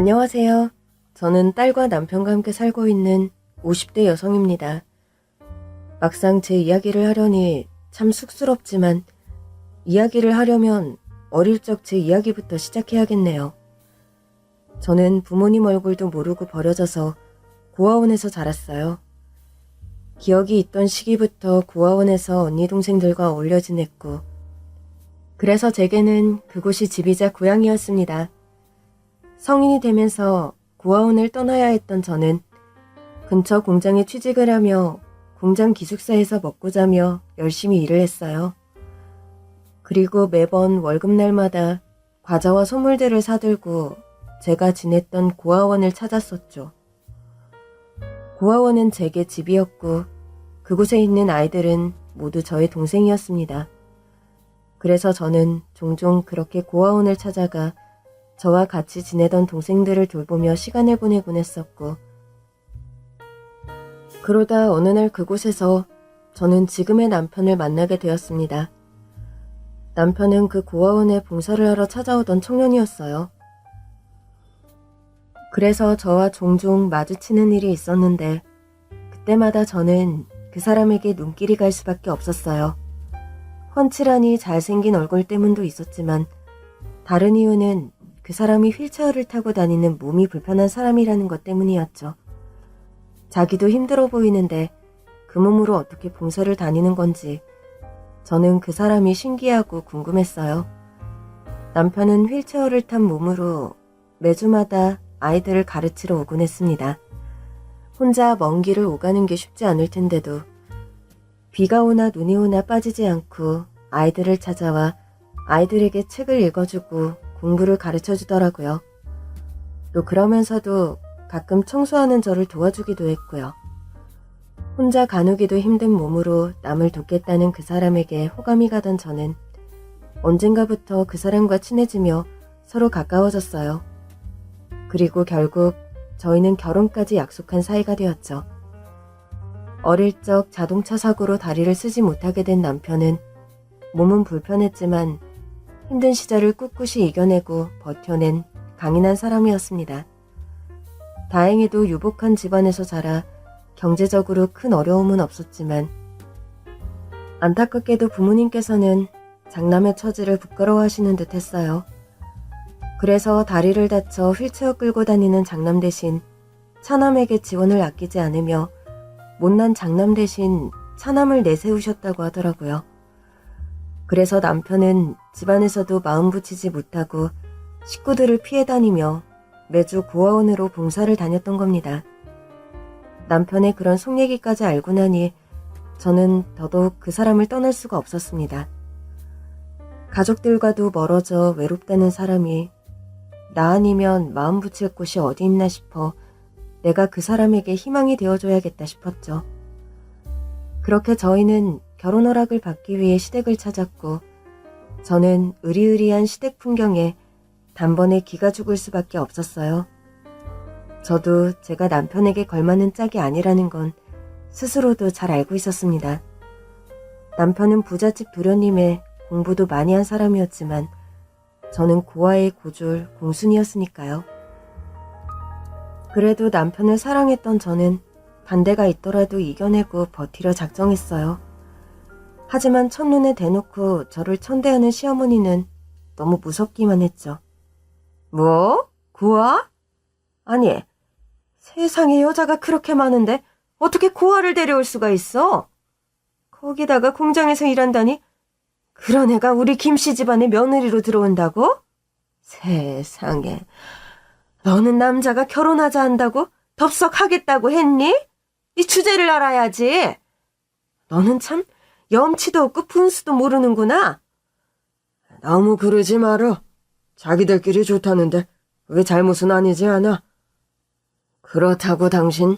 안녕하세요. 저는 딸과 남편과 함께 살고 있는 50대 여성입니다. 막상 제 이야기를 하려니 참 쑥스럽지만 이야기를 하려면 어릴 적 제 이야기부터 시작해야겠네요. 저는 부모님 얼굴도 모르고 버려져서 고아원에서 자랐어요. 기억이 있던 시기부터 고아원에서 언니 동생들과 어울려 지냈고, 그래서 제게는 그곳이 집이자 고향이었습니다. 성인이 되면서 고아원을 떠나야 했던 저는 근처 공장에 취직을 하며 공장 기숙사에서 먹고 자며 열심히 일을 했어요. 그리고 매번 월급날마다 과자와 선물들을 사들고 제가 지냈던 고아원을 찾았었죠. 고아원은 제게 집이었고 그곳에 있는 아이들은 모두 저의 동생이었습니다. 그래서 저는 종종 그렇게 고아원을 찾아가 저와 같이 지내던 동생들을 돌보며 시간을 보내곤 했었고, 그러다 어느 날 그곳에서 저는 지금의 남편을 만나게 되었습니다. 남편은 그 고아원에 봉사를 하러 찾아오던 청년이었어요. 그래서 저와 종종 마주치는 일이 있었는데 그때마다 저는 그 사람에게 눈길이 갈 수밖에 없었어요. 훤칠하니 잘생긴 얼굴 때문도 있었지만 다른 이유는 그 사람이 휠체어를 타고 다니는 몸이 불편한 사람이라는 것 때문이었죠. 자기도 힘들어 보이는데 그 몸으로 어떻게 봉사를 다니는 건지 저는 그 사람이 신기하고 궁금했어요. 남편은 휠체어를 탄 몸으로 매주마다 아이들을 가르치러 오곤 했습니다. 혼자 먼 길을 오가는 게 쉽지 않을 텐데도 비가 오나 눈이 오나 빠지지 않고 아이들을 찾아와 아이들에게 책을 읽어주고 공부를 가르쳐 주더라고요. 또 그러면서도 가끔 청소하는 저를 도와주기도 했고요. 혼자 가누기도 힘든 몸으로 남을 돕겠다는 그 사람에게 호감이 가던 저는 언젠가부터 그 사람과 친해지며 서로 가까워졌어요. 그리고 결국 저희는 결혼까지 약속한 사이가 되었죠. 어릴 적 자동차 사고로 다리를 쓰지 못하게 된 남편은 몸은 불편했지만 힘든 시절을 꿋꿋이 이겨내고 버텨낸 강인한 사람이었습니다. 다행히도 유복한 집안에서 자라 경제적으로 큰 어려움은 없었지만 안타깝게도 부모님께서는 장남의 처지를 부끄러워하시는 듯 했어요. 그래서 다리를 다쳐 휠체어 끌고 다니는 장남 대신 차남에게 지원을 아끼지 않으며 못난 장남 대신 차남을 내세우셨다고 하더라고요. 그래서 남편은 집안에서도 마음 붙이지 못하고 식구들을 피해 다니며 매주 고아원으로 봉사를 다녔던 겁니다. 남편의 그런 속 얘기까지 알고 나니 저는 더더욱 그 사람을 떠날 수가 없었습니다. 가족들과도 멀어져 외롭다는 사람이 나 아니면 마음 붙일 곳이 어디 있나 싶어 내가 그 사람에게 희망이 되어줘야겠다 싶었죠. 그렇게 저희는 결혼 허락을 받기 위해 시댁을 찾았고 저는 으리으리한 시댁 풍경에 단번에 기가 죽을 수밖에 없었어요. 저도 제가 남편에게 걸맞는 짝이 아니라는 건 스스로도 잘 알고 있었습니다. 남편은 부잣집 도련님에 공부도 많이 한 사람이었지만 저는 고아의 고졸 공순이었으니까요. 그래도 남편을 사랑했던 저는 반대가 있더라도 이겨내고 버티려 작정했어요. 하지만 첫눈에 대놓고 저를 천대하는 시어머니는 너무 무섭기만 했죠. 뭐? 고아? 아니, 세상에 여자가 그렇게 많은데 어떻게 고아를 데려올 수가 있어? 거기다가 공장에서 일한다니? 그런 애가 우리 김씨 집안에 며느리로 들어온다고? 세상에, 너는 남자가 결혼하자 한다고 덥석 하겠다고 했니? 이 주제를 알아야지. 너는 참 염치도 없고 분수도 모르는구나. 너무 그러지 마라. 자기들끼리 좋다는데 그게 잘못은 아니지 않아. 그렇다고 당신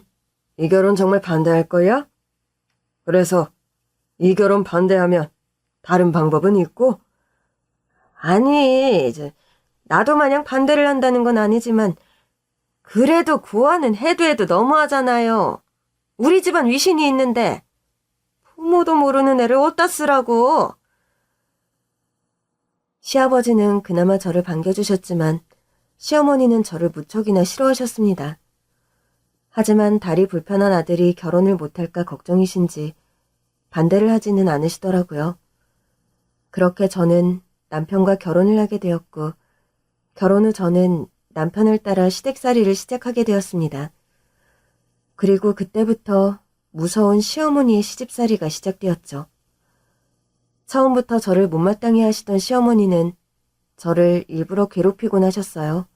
이 결혼 정말 반대할 거야? 그래서 이 결혼 반대하면 다른 방법은 있고? 아니, 나도 마냥 반대를 한다는 건 아니지만 그래도 고아는 해도 해도 너무하잖아요. 우리 집안 위신이 있는데 부모도 모르는 애를 어디다 쓰라고. 시아버지는 그나마 저를 반겨주셨지만 시어머니는 저를 무척이나 싫어하셨습니다. 하지만 다리 불편한 아들이 결혼을 못할까 걱정이신지 반대를 하지는 않으시더라고요. 그렇게 저는 남편과 결혼을 하게 되었고, 결혼 후 저는 남편을 따라 시댁살이를 시작하게 되었습니다. 그리고 그때부터 무서운 시어머니의 시집살이가 시작되었죠. 처음부터 저를 못마땅해 하시던 시어머니는 저를 일부러 괴롭히곤 하셨어요.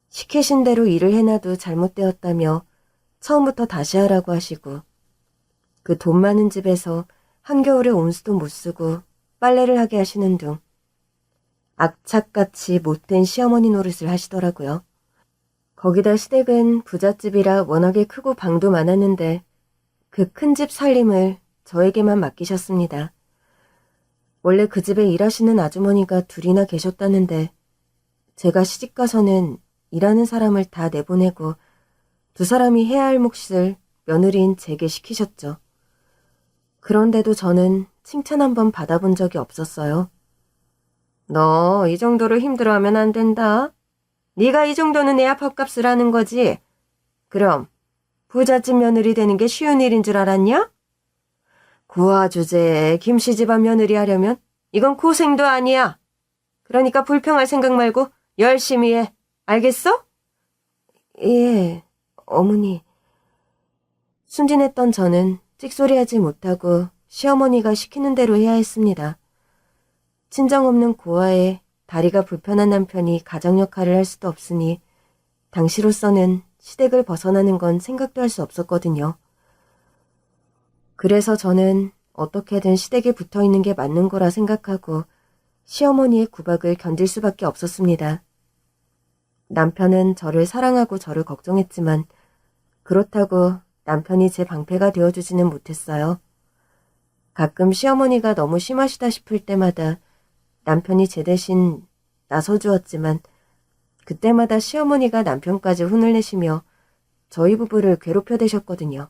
시키신 대로 일을 해놔도 잘못되었다며 처음부터 다시 하라고 하시고, 그 돈 많은 집에서 한겨울에 온수도 못 쓰고 빨래를 하게 하시는 등 악착같이 못된 시어머니 노릇을 하시더라고요. 거기다 시댁은 부잣집이라 워낙에 크고 방도 많았는데 그 큰 집 살림을 저에게만 맡기셨습니다. 원래 그 집에 일하시는 아주머니가 둘이나 계셨다는데 제가 시집가서는 일하는 사람을 다 내보내고 두 사람이 해야 할 몫을 며느리인 제게 시키셨죠. 그런데도 저는 칭찬 한 번 받아본 적이 없었어요. 너 이 정도로 힘들어하면 안 된다. 네가 이 정도는 내야 밥값을 하는 거지. 그럼 부잣집 며느리 되는 게 쉬운 일인 줄 알았냐? 고아 주제에 김씨 집안 며느리 하려면 이건 고생도 아니야. 그러니까 불평할 생각 말고 열심히 해. 알겠어? 예, 어머니. 순진했던 저는 찍소리하지 못하고 시어머니가 시키는 대로 해야 했습니다. 친정 없는 고아에 다리가 불편한 남편이 가정 역할을 할 수도 없으니 당시로서는 시댁을 벗어나는 건 생각도 할 수 없었거든요. 그래서 저는 어떻게든 시댁에 붙어있는 게 맞는 거라 생각하고 시어머니의 구박을 견딜 수밖에 없었습니다. 남편은 저를 사랑하고 저를 걱정했지만 그렇다고 남편이 제 방패가 되어주지는 못했어요. 가끔 시어머니가 너무 심하시다 싶을 때마다 남편이 제 대신 나서주었지만 그때마다 시어머니가 남편까지 혼을 내시며 저희 부부를 괴롭혀대셨거든요.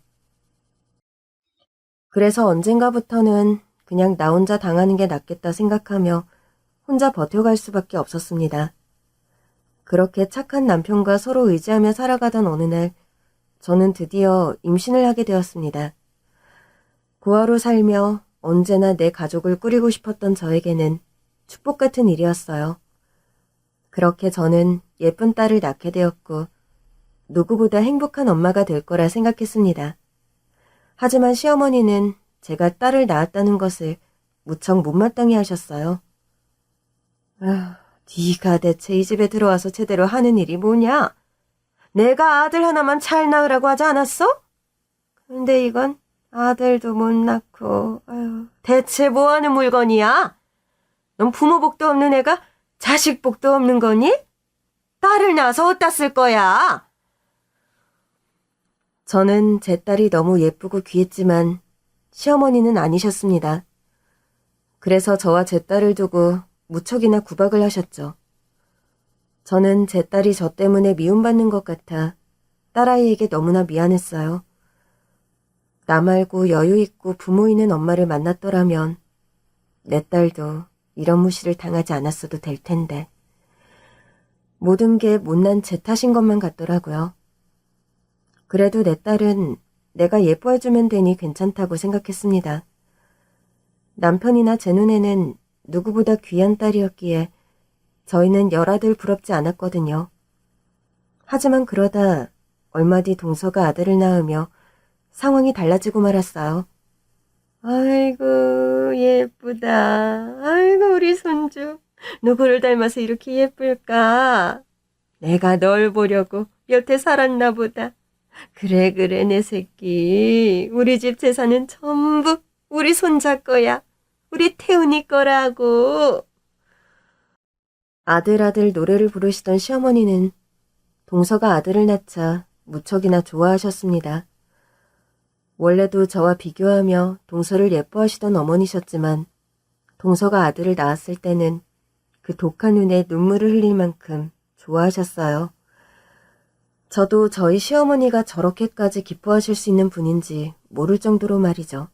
그래서 언젠가부터는 그냥 나 혼자 당하는 게 낫겠다 생각하며 혼자 버텨갈 수밖에 없었습니다. 그렇게 착한 남편과 서로 의지하며 살아가던 어느 날 저는 드디어 임신을 하게 되었습니다. 고아로 살며 언제나 내 가족을 꾸리고 싶었던 저에게는 축복 같은 일이었어요. 그렇게 저는 예쁜 딸을 낳게 되었고 누구보다 행복한 엄마가 될 거라 생각했습니다. 하지만 시어머니는 제가 딸을 낳았다는 것을 무척 못마땅해 하셨어요. 네가 대체 이 집에 들어와서 제대로 하는 일이 뭐냐? 내가 아들 하나만 잘 낳으라고 하지 않았어? 근데 이건 아들도 못 낳고 대체 뭐하는 물건이야? 넌 부모 복도 없는 애가 자식 복도 없는 거니? 딸을 낳아서 어디다 쓸 거야? 저는 제 딸이 너무 예쁘고 귀했지만 시어머니는 아니셨습니다. 그래서 저와 제 딸을 두고 무척이나 구박을 하셨죠. 저는 제 딸이 저 때문에 미움받는 것 같아 딸아이에게 너무나 미안했어요. 나 말고 여유 있고 부모 있는 엄마를 만났더라면 내 딸도 이런 무시를 당하지 않았어도 될 텐데. 모든 게 못난 제 탓인 것만 같더라고요. 그래도 내 딸은 내가 예뻐해주면 되니 괜찮다고 생각했습니다. 남편이나 제 눈에는 누구보다 귀한 딸이었기에 저희는 열아들 부럽지 않았거든요. 하지만 그러다 얼마 뒤 동서가 아들을 낳으며 상황이 달라지고 말았어요. 아이고 예쁘다. 아이고 우리 손주. 누구를 닮아서 이렇게 예쁠까? 내가 널 보려고 여태 살았나 보다. 그래 내 새끼. 우리 집 재산은 전부 우리 손자 거야. 우리 태훈이 거라고. 아들 노래를 부르시던 시어머니는 동서가 아들을 낳자 무척이나 좋아하셨습니다. 원래도 저와 비교하며 동서를 예뻐하시던 어머니셨지만 동서가 아들을 낳았을 때는 그 독한 눈에 눈물을 흘릴 만큼 좋아하셨어요. 저도 저희 시어머니가 저렇게까지 기뻐하실 수 있는 분인지 모를 정도로 말이죠.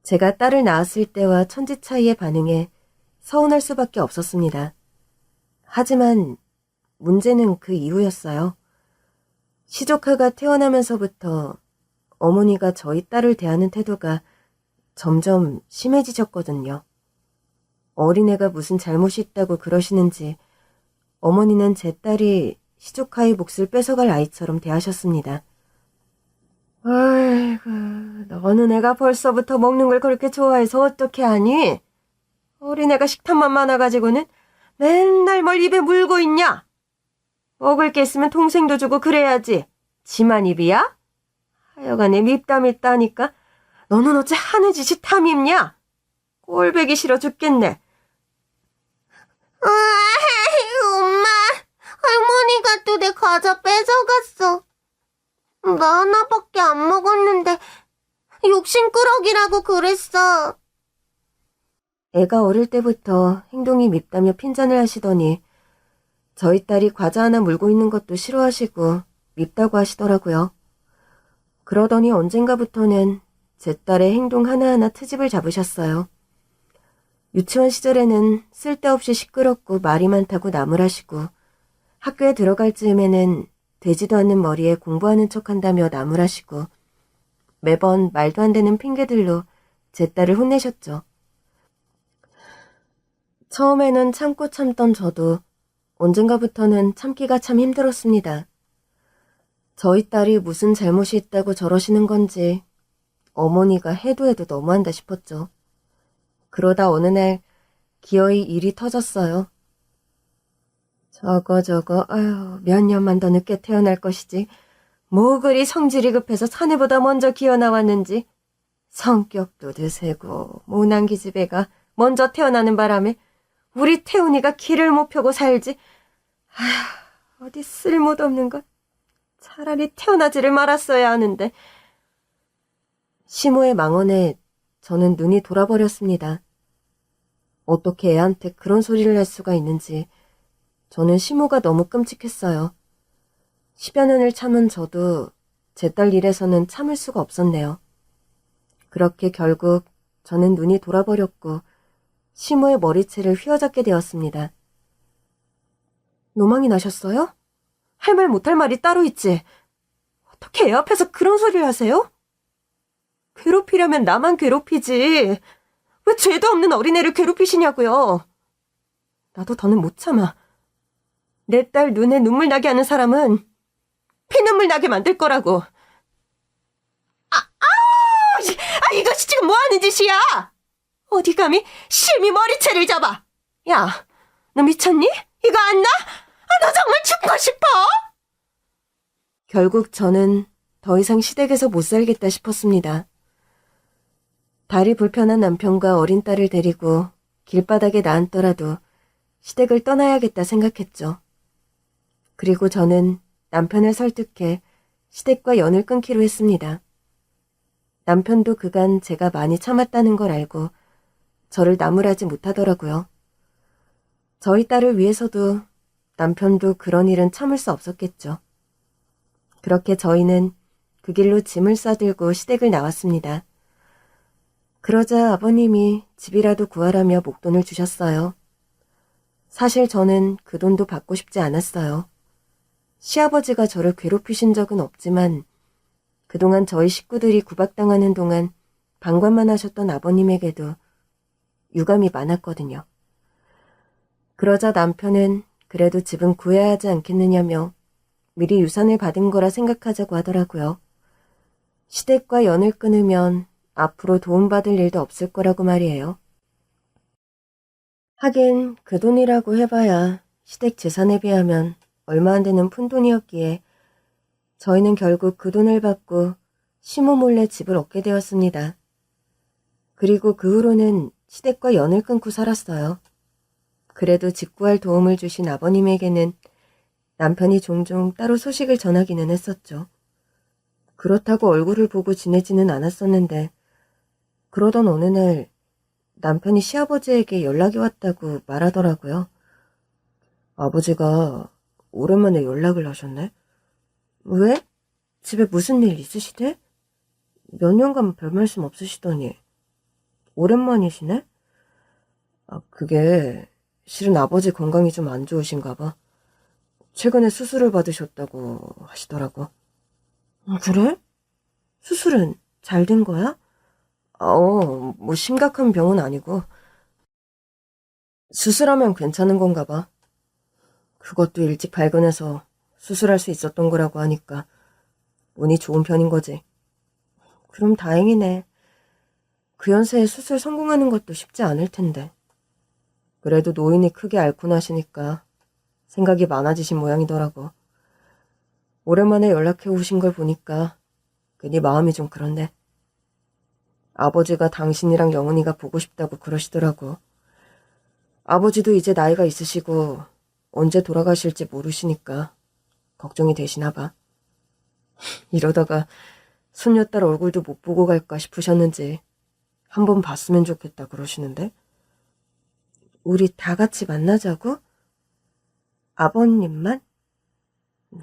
제가 딸을 낳았을 때와 천지 차이의 반응에 서운할 수밖에 없었습니다. 하지만 문제는 그 이후였어요. 시조카가 태어나면서부터 어머니가 저희 딸을 대하는 태도가 점점 심해지셨거든요. 어린애가 무슨 잘못이 있다고 그러시는지 어머니는 제 딸이 시조카의 몫을 뺏어갈 아이처럼 대하셨습니다. 아이고, 너는 애가 벌써부터 먹는 걸 그렇게 좋아해서 어떻게 하니? 어린애가 식탐만 많아가지고는 맨날 뭘 입에 물고 있냐? 먹을 게 있으면 동생도 주고 그래야지. 지만 입이야? 하여간에 밉다 너는 어째 하는 짓이 탐입냐? 꼴보기 싫어 죽겠네. 엄마, 할머니가 또 내 과자 뺏어갔어. 나 하나밖에 안 먹었는데 욕심꾸러기라고 그랬어. 애가 어릴 때부터 행동이 밉다며 핀잔을 하시더니 저희 딸이 과자 하나 물고 있는 것도 싫어하시고 밉다고 하시더라고요. 그러더니 언젠가부터는 제 딸의 행동 하나하나 트집을 잡으셨어요. 유치원 시절에는 쓸데없이 시끄럽고 말이 많다고 나무라시고 학교에 들어갈 즈음에는 되지도 않는 머리에 공부하는 척한다며 나무라시고 매번 말도 안 되는 핑계들로 제 딸을 혼내셨죠. 처음에는 참고 참던 저도 언젠가부터는 참기가 참 힘들었습니다. 저희 딸이 무슨 잘못이 있다고 저러시는 건지 어머니가 해도 너무한다 싶었죠. 그러다 어느 날 기어이 일이 터졌어요. 저거 아유 몇 년만 더 늦게 태어날 것이지 뭐 그리 성질이 급해서 사내보다 먼저 기어 나왔는지 성격도 드세고 모난 기집애가 먼저 태어나는 바람에 우리 태훈이가 길을 못 펴고 살지. 아휴 어디 쓸모도 없는 것. 차라리 태어나지를 말았어야 하는데. 시모의 망언에 저는 눈이 돌아버렸습니다. 어떻게 애한테 그런 소리를 할 수가 있는지 저는 시모가 너무 끔찍했어요. 10여 년을 참은 저도 제 딸 일에서는 참을 수가 없었네요. 그렇게 결국 저는 눈이 돌아버렸고 시모의 머리채를 휘어잡게 되었습니다. 노망이 나셨어요? 할 말 못할 말이 따로 있지. 어떻게 애 앞에서 그런 소리를 하세요? 괴롭히려면 나만 괴롭히지. 왜 죄도 없는 어린애를 괴롭히시냐고요. 나도 더는 못 참아. 내 딸 눈에 눈물 나게 하는 사람은 피눈물 나게 만들 거라고. 이것이 지금 뭐 하는 짓이야? 어디 감히 심히 머리채를 잡아. 야, 너 미쳤니? 이거 안 나? 너 정말 죽고 싶어? 결국 저는 더 이상 시댁에서 못 살겠다 싶었습니다. 다리 불편한 남편과 어린 딸을 데리고 길바닥에 나앉더라도 시댁을 떠나야겠다 생각했죠. 그리고 저는 남편을 설득해 시댁과 연을 끊기로 했습니다. 남편도 그간 제가 많이 참았다는 걸 알고 저를 나무라지 못하더라고요. 저희 딸을 위해서도 남편도 그런 일은 참을 수 없었겠죠. 그렇게 저희는 그 길로 짐을 싸들고 시댁을 나왔습니다. 그러자 아버님이 집이라도 구하라며 목돈을 주셨어요. 사실 저는 그 돈도 받고 싶지 않았어요. 시아버지가 저를 괴롭히신 적은 없지만 그동안 저희 식구들이 구박당하는 동안 방관만 하셨던 아버님에게도 유감이 많았거든요. 그러자 남편은 그래도 집은 구해야 하지 않겠느냐며 미리 유산을 받은 거라 생각하자고 하더라고요. 시댁과 연을 끊으면 앞으로 도움받을 일도 없을 거라고 말이에요. 하긴 그 돈이라고 해봐야 시댁 재산에 비하면 얼마 안 되는 푼돈이었기에 저희는 결국 그 돈을 받고 시모 몰래 집을 얻게 되었습니다. 그리고 그 후로는 시댁과 연을 끊고 살았어요. 그래도 집 구할 도움을 주신 아버님에게는 남편이 종종 따로 소식을 전하기는 했었죠. 그렇다고 얼굴을 보고 지내지는 않았었는데 그러던 어느 날 남편이 시아버지에게 연락이 왔다고 말하더라고요. 아버지가 오랜만에 연락을 하셨네? 왜? 집에 무슨 일 있으시대? 몇 년간 별 말씀 없으시더니 오랜만이시네? 그게 실은 아버지 건강이 좀 안 좋으신가 봐. 최근에 수술을 받으셨다고 하시더라고. 그래? 수술은 잘 된 거야? 뭐 심각한 병은 아니고. 수술하면 괜찮은 건가 봐. 그것도 일찍 발견해서 수술할 수 있었던 거라고 하니까 운이 좋은 편인 거지. 그럼 다행이네. 그 연세에 수술 성공하는 것도 쉽지 않을 텐데. 그래도 노인이 크게 앓고 나시니까 생각이 많아지신 모양이더라고. 오랜만에 연락해 오신 걸 보니까 괜히 마음이 좀 그런데. 아버지가 당신이랑 영은이가 보고 싶다고 그러시더라고. 아버지도 이제 나이가 있으시고 언제 돌아가실지 모르시니까 걱정이 되시나 봐. 이러다가 손녀딸 얼굴도 못 보고 갈까 싶으셨는지 한번 봤으면 좋겠다 그러시는데. 우리 다 같이 만나자고? 아버님만?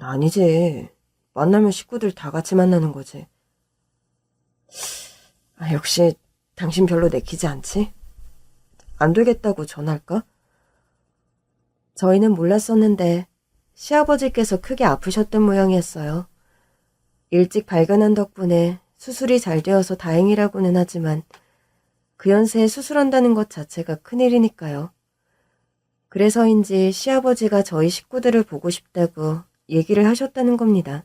아니지. 만나면 식구들 다 같이 만나는 거지. 역시 당신 별로 내키지 않지? 안 되겠다고 전할까? 저희는 몰랐었는데 시아버지께서 크게 아프셨던 모양이었어요. 일찍 발견한 덕분에 수술이 잘 되어서 다행이라고는 하지만 그 연세에 수술한다는 것 자체가 큰일이니까요. 그래서인지 시아버지가 저희 식구들을 보고 싶다고 얘기를 하셨다는 겁니다.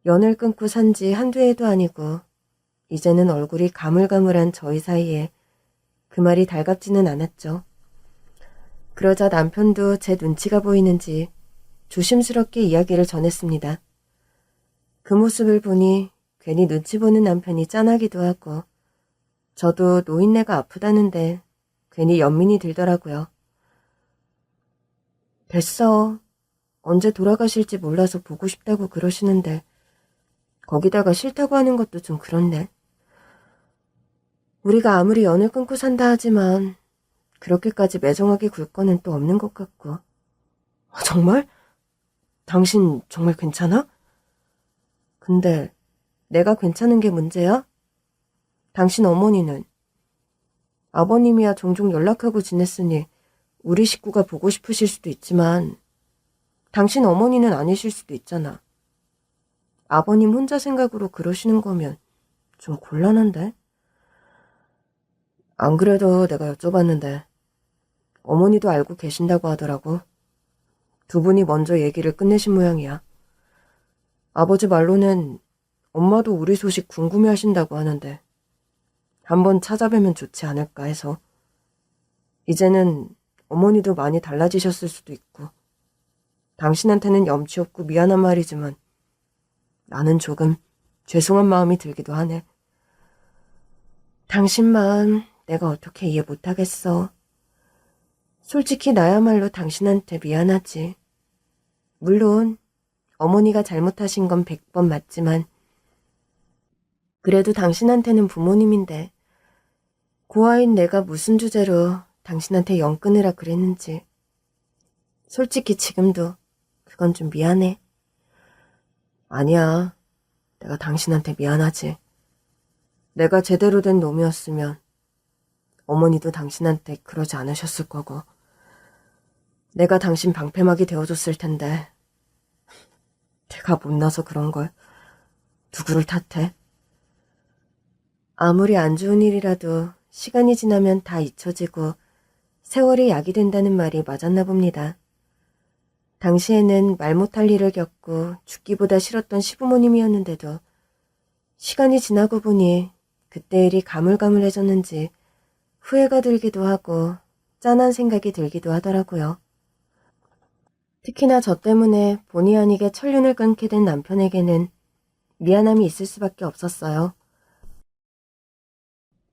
연을 끊고 산 지 한두 해도 아니고 이제는 얼굴이 가물가물한 저희 사이에 그 말이 달갑지는 않았죠. 그러자 남편도 제 눈치가 보이는지 조심스럽게 이야기를 전했습니다. 그 모습을 보니 괜히 눈치 보는 남편이 짠하기도 하고 저도 노인네가 아프다는데 괜히 연민이 들더라고요. 됐어. 언제 돌아가실지 몰라서 보고 싶다고 그러시는데 거기다가 싫다고 하는 것도 좀 그렇네. 우리가 아무리 연을 끊고 산다 하지만 그렇게까지 매정하게 굴 거는 또 없는 것 같고. 정말? 당신 정말 괜찮아? 근데 내가 괜찮은 게 문제야? 당신 어머니는? 아버님이야 종종 연락하고 지냈으니 우리 식구가 보고 싶으실 수도 있지만 당신 어머니는 아니실 수도 있잖아. 아버님 혼자 생각으로 그러시는 거면 좀 곤란한데? 안 그래도 내가 여쭤봤는데 어머니도 알고 계신다고 하더라고. 두 분이 먼저 얘기를 끝내신 모양이야. 아버지 말로는 엄마도 우리 소식 궁금해하신다고 하는데 한번 찾아뵈면 좋지 않을까 해서. 이제는 어머니도 많이 달라지셨을 수도 있고 당신한테는 염치 없고 미안한 말이지만 나는 조금 죄송한 마음이 들기도 하네. 당신 마음 내가 어떻게 이해 못하겠어. 솔직히 나야말로 당신한테 미안하지. 물론 어머니가 잘못하신 건 100번 맞지만 그래도 당신한테는 부모님인데 고아인 내가 무슨 주제로 당신한테 연 끊으라 그랬는지 솔직히 지금도 그건 좀 미안해. 아니야. 내가 당신한테 미안하지. 내가 제대로 된 놈이었으면 어머니도 당신한테 그러지 않으셨을 거고 내가 당신 방패막이 되어줬을 텐데 내가 못나서 그런 걸 누구를 탓해? 아무리 안 좋은 일이라도 시간이 지나면 다 잊혀지고 세월이 약이 된다는 말이 맞았나 봅니다. 당시에는 말 못할 일을 겪고 죽기보다 싫었던 시부모님이었는데도 시간이 지나고 보니 그때 일이 가물가물해졌는지 후회가 들기도 하고 짠한 생각이 들기도 하더라고요. 특히나 저 때문에 본의 아니게 천륜을 끊게 된 남편에게는 미안함이 있을 수밖에 없었어요.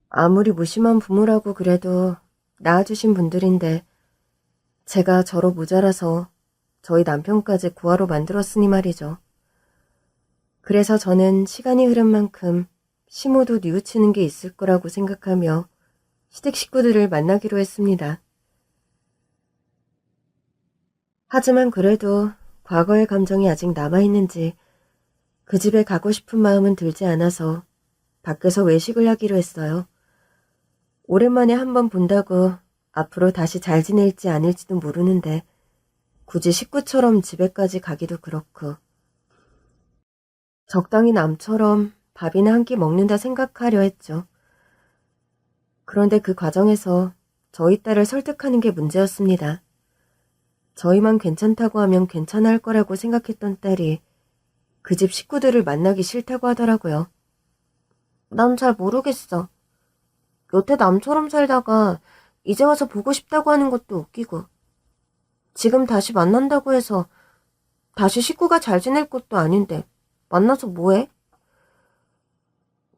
아무리 무심한 부모라고 그래도 낳아주신 분들인데 제가 저로 모자라서 저희 남편까지 고아로 만들었으니 말이죠. 그래서 저는 시간이 흐른 만큼 시모도 뉘우치는 게 있을 거라고 생각하며 시댁 식구들을 만나기로 했습니다. 하지만 그래도 과거의 감정이 아직 남아있는지 그 집에 가고 싶은 마음은 들지 않아서 밖에서 외식을 하기로 했어요. 오랜만에 한번 본다고 앞으로 다시 잘 지낼지 아닐지도 모르는데 굳이 식구처럼 집에까지 가기도 그렇고 적당히 남처럼 밥이나 한 끼 먹는다 생각하려 했죠. 그런데 그 과정에서 저희 딸을 설득하는 게 문제였습니다. 저희만 괜찮다고 하면 괜찮아 할 거라고 생각했던 딸이 그 집 식구들을 만나기 싫다고 하더라고요. 난 잘 모르겠어. 여태 남처럼 살다가 이제 와서 보고 싶다고 하는 것도 웃기고, 지금 다시 만난다고 해서 다시 식구가 잘 지낼 것도 아닌데 만나서 뭐해?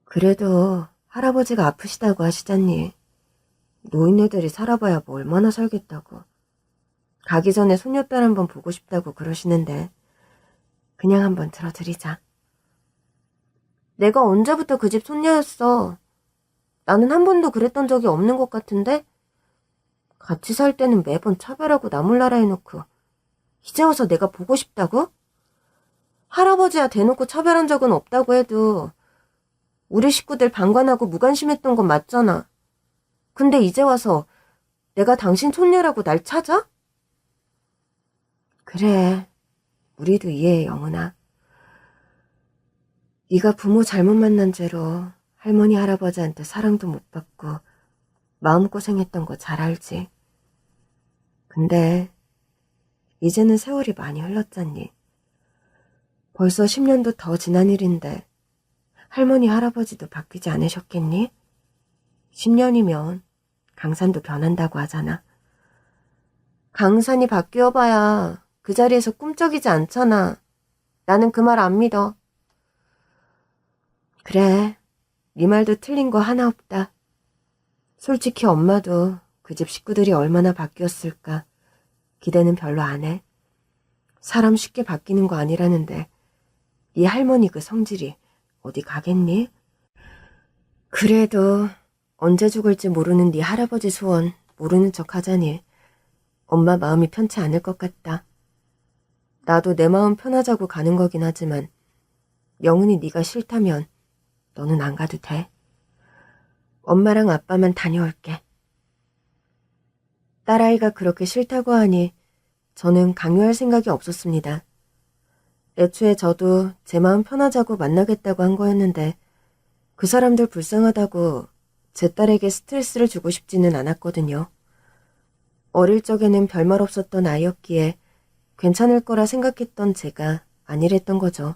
그래도 할아버지가 아프시다고 하시잖니. 노인네들이 살아봐야 뭐 얼마나 살겠다고. 가기 전에 손녀딸 한번 보고 싶다고 그러시는데 그냥 한번 들어드리자. 내가 언제부터 그 집 손녀였어. 나는 한 번도 그랬던 적이 없는 것 같은데 같이 살 때는 매번 차별하고 나몰라라 해놓고 이제 와서 내가 보고 싶다고? 할아버지야 대놓고 차별한 적은 없다고 해도 우리 식구들 방관하고 무관심했던 건 맞잖아. 근데 이제 와서 내가 당신 손녀라고 날 찾아? 그래, 우리도 이해해, 영은아. 네가 부모 잘못 만난 죄로 할머니 할아버지한테 사랑도 못 받고 마음고생했던 거 잘 알지. 근데 이제는 세월이 많이 흘렀잖니. 벌써 10년도 더 지난 일인데 할머니 할아버지도 바뀌지 않으셨겠니? 10년이면 강산도 변한다고 하잖아. 강산이 바뀌어봐야 그 자리에서 꿈쩍이지 않잖아. 나는 그 말 안 믿어. 그래, 네 말도 틀린 거 하나 없다. 솔직히 엄마도 그 집 식구들이 얼마나 바뀌었을까 기대는 별로 안 해. 사람 쉽게 바뀌는 거 아니라는데 네 할머니 그 성질이 어디 가겠니? 그래도 언제 죽을지 모르는 네 할아버지 소원 모르는 척 하자니 엄마 마음이 편치 않을 것 같다. 나도 내 마음 편하자고 가는 거긴 하지만 영은이 네가 싫다면 너는 안 가도 돼. 엄마랑 아빠만 다녀올게. 딸아이가 그렇게 싫다고 하니 저는 강요할 생각이 없었습니다. 애초에 저도 제 마음 편하자고 만나겠다고 한 거였는데 그 사람들 불쌍하다고 제 딸에게 스트레스를 주고 싶지는 않았거든요. 어릴 적에는 별말 없었던 아이였기에 괜찮을 거라 생각했던 제가 아니랬던 거죠.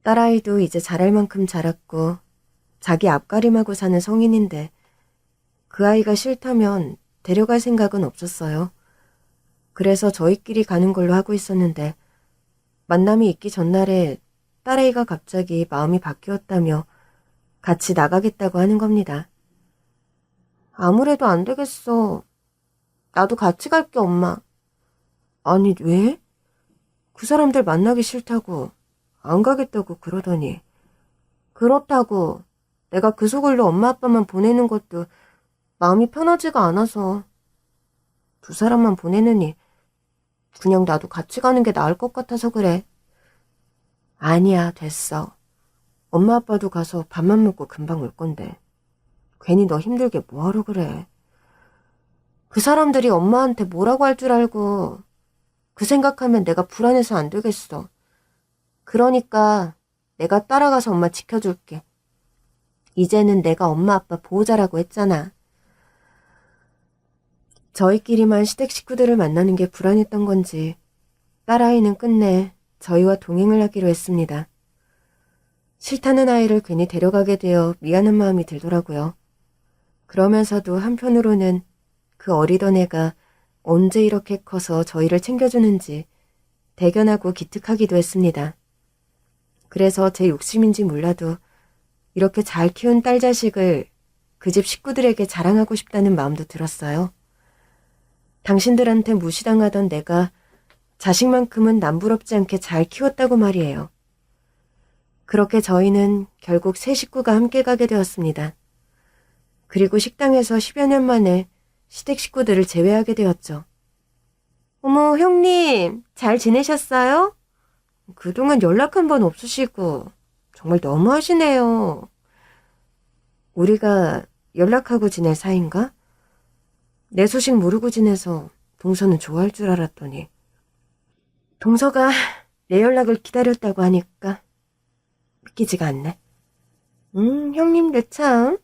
딸아이도 이제 자랄 만큼 자랐고 자기 앞가림하고 사는 성인인데 그 아이가 싫다면 데려갈 생각은 없었어요. 그래서 저희끼리 가는 걸로 하고 있었는데 만남이 있기 전날에 딸아이가 갑자기 마음이 바뀌었다며 같이 나가겠다고 하는 겁니다. 아무래도 안 되겠어. 나도 같이 갈게, 엄마. 아니, 왜? 그 사람들 만나기 싫다고 안 가겠다고 그러더니. 그렇다고 내가 그 속을로 엄마 아빠만 보내는 것도 마음이 편하지가 않아서 두 사람만 보내느니 그냥 나도 같이 가는 게 나을 것 같아서 그래. 아니야, 됐어. 엄마 아빠도 가서 밥만 먹고 금방 올 건데 괜히 너 힘들게 뭐하러 그래. 그 사람들이 엄마한테 뭐라고 할 줄 알고 그 생각하면 내가 불안해서 안 되겠어. 그러니까 내가 따라가서 엄마 지켜줄게. 이제는 내가 엄마 아빠 보호자라고 했잖아. 저희끼리만 시댁 식구들을 만나는 게 불안했던 건지 딸아이는 끝내 저희와 동행을 하기로 했습니다. 싫다는 아이를 괜히 데려가게 되어 미안한 마음이 들더라고요. 그러면서도 한편으로는 그 어리던 애가 언제 이렇게 커서 저희를 챙겨주는지 대견하고 기특하기도 했습니다. 그래서 제 욕심인지 몰라도 이렇게 잘 키운 딸 자식을 그 집 식구들에게 자랑하고 싶다는 마음도 들었어요. 당신들한테 무시당하던 내가 자식만큼은 남부럽지 않게 잘 키웠다고 말이에요. 그렇게 저희는 결국 세 식구가 함께 가게 되었습니다. 그리고 식당에서 10여 년 만에 시댁 식구들을 제외하게 되었죠. 어머, 형님, 잘 지내셨어요? 그동안 연락 한 번 없으시고 정말 너무하시네요. 우리가 연락하고 지낼 사이인가? 내 소식 모르고 지내서 동서는 좋아할 줄 알았더니. 동서가 내 연락을 기다렸다고 하니까 믿기지가 않네. 형님들 참.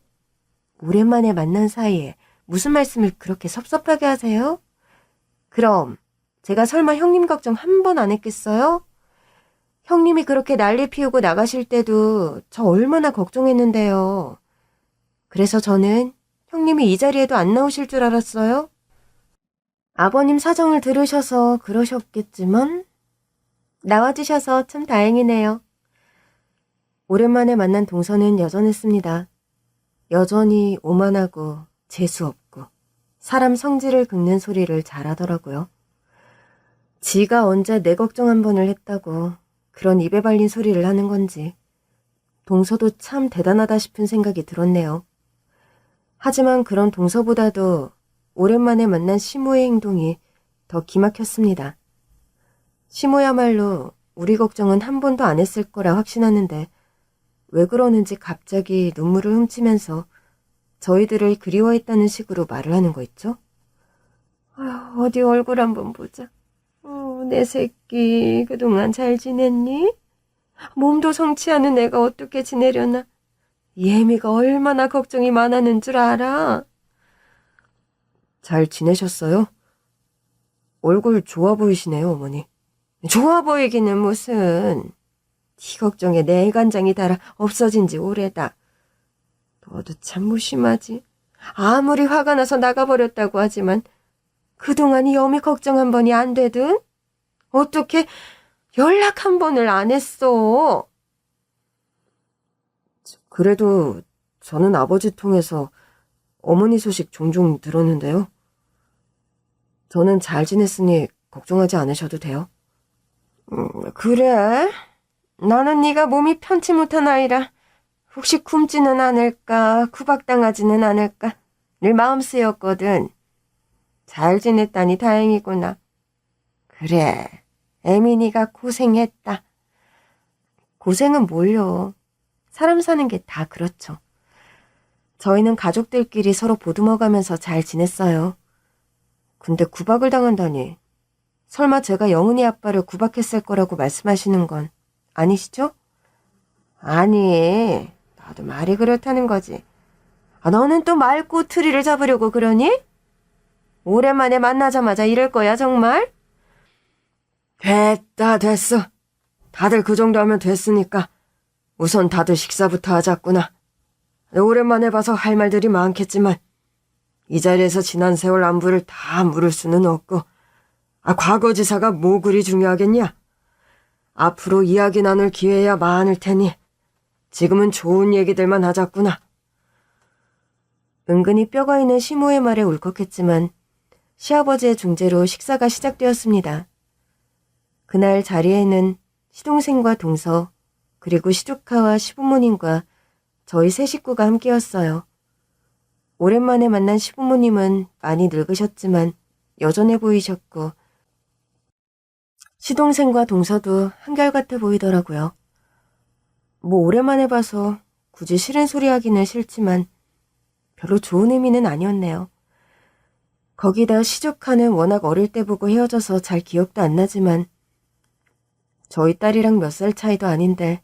오랜만에 만난 사이에 무슨 말씀을 그렇게 섭섭하게 하세요? 그럼 제가 설마 형님 걱정 한 번 안 했겠어요? 형님이 그렇게 난리 피우고 나가실 때도 저 얼마나 걱정했는데요. 그래서 저는 형님이 이 자리에도 안 나오실 줄 알았어요. 아버님 사정을 들으셔서 그러셨겠지만 나와주셔서 참 다행이네요. 오랜만에 만난 동서는 여전했습니다. 여전히 오만하고 재수없고 사람 성질을 긁는 소리를 잘하더라고요. 지가 언제 내 걱정 한 번을 했다고 그런 입에 발린 소리를 하는 건지 동서도 참 대단하다 싶은 생각이 들었네요. 하지만 그런 동서보다도 오랜만에 만난 시모의 행동이 더 기막혔습니다. 시모야말로 우리 걱정은 한 번도 안 했을 거라 확신하는데 왜 그러는지 갑자기 눈물을 훔치면서 저희들을 그리워했다는 식으로 말을 하는 거 있죠? 아휴, 어디 얼굴 한번 보자. 내 새끼 그동안 잘 지냈니? 몸도 성치 않은 애가 어떻게 지내려나? 예미가 얼마나 걱정이 많았는 줄 알아? 잘 지내셨어요? 얼굴 좋아 보이시네요, 어머니. 좋아 보이기는 무슨. 네 걱정에 내 간장이 달아 없어진 지 오래다. 너도 참 무심하지. 아무리 화가 나서 나가버렸다고 하지만 그동안 이 여미 걱정 한 번이 안 되든? 어떻게 연락 한 번을 안 했어? 그래도 저는 아버지 통해서 어머니 소식 종종 들었는데요. 저는 잘 지냈으니 걱정하지 않으셔도 돼요. 그래? 나는 네가 몸이 편치 못한 아이라 혹시 굶지는 않을까, 구박당하지는 않을까 늘 마음 쓰였거든. 잘 지냈다니 다행이구나. 그래, 에미니가 고생했다. 고생은 뭘요? 사람 사는 게 다 그렇죠. 저희는 가족들끼리 서로 보듬어가면서 잘 지냈어요. 근데 구박을 당한다니. 설마 제가 영은이 아빠를 구박했을 거라고 말씀하시는 건 아니시죠? 아니, 나도 말이 그렇다는 거지. 너는 또 말꼬투리를 잡으려고 그러니? 오랜만에 만나자마자 이럴 거야, 정말? 됐어. 다들 그 정도 하면 됐으니까 우선 다들 식사부터 하자꾸나. 오랜만에 봐서 할 말들이 많겠지만 이 자리에서 지난 세월 안부를 다 물을 수는 없고 과거지사가 뭐 그리 중요하겠냐? 앞으로 이야기 나눌 기회야 많을 테니 지금은 좋은 얘기들만 하자꾸나. 은근히 뼈가 있는 시모의 말에 울컥했지만 시아버지의 중재로 식사가 시작되었습니다. 그날 자리에는 시동생과 동서 그리고 시조카와 시부모님과 저희 세 식구가 함께였어요. 오랜만에 만난 시부모님은 많이 늙으셨지만 여전해 보이셨고 시동생과 동서도 한결같아 보이더라고요. 뭐 오랜만에 봐서 굳이 싫은 소리 하기는 싫지만 별로 좋은 의미는 아니었네요. 거기다 시조카는 워낙 어릴 때 보고 헤어져서 잘 기억도 안 나지만 저희 딸이랑 몇 살 차이도 아닌데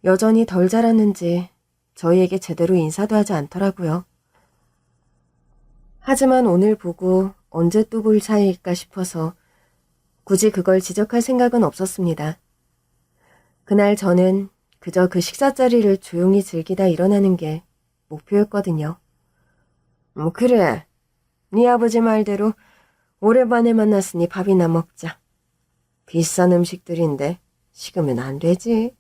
여전히 덜 자랐는지 저희에게 제대로 인사도 하지 않더라고요. 하지만 오늘 보고 언제 또 볼 사이일까 싶어서 굳이 그걸 지적할 생각은 없었습니다. 그날 저는 그저 그 식사 자리를 조용히 즐기다 일어나는 게 목표였거든요. 그래. 네 아버지 말대로 오랜만에 만났으니 밥이나 먹자. 비싼 음식들인데 식으면 안 되지.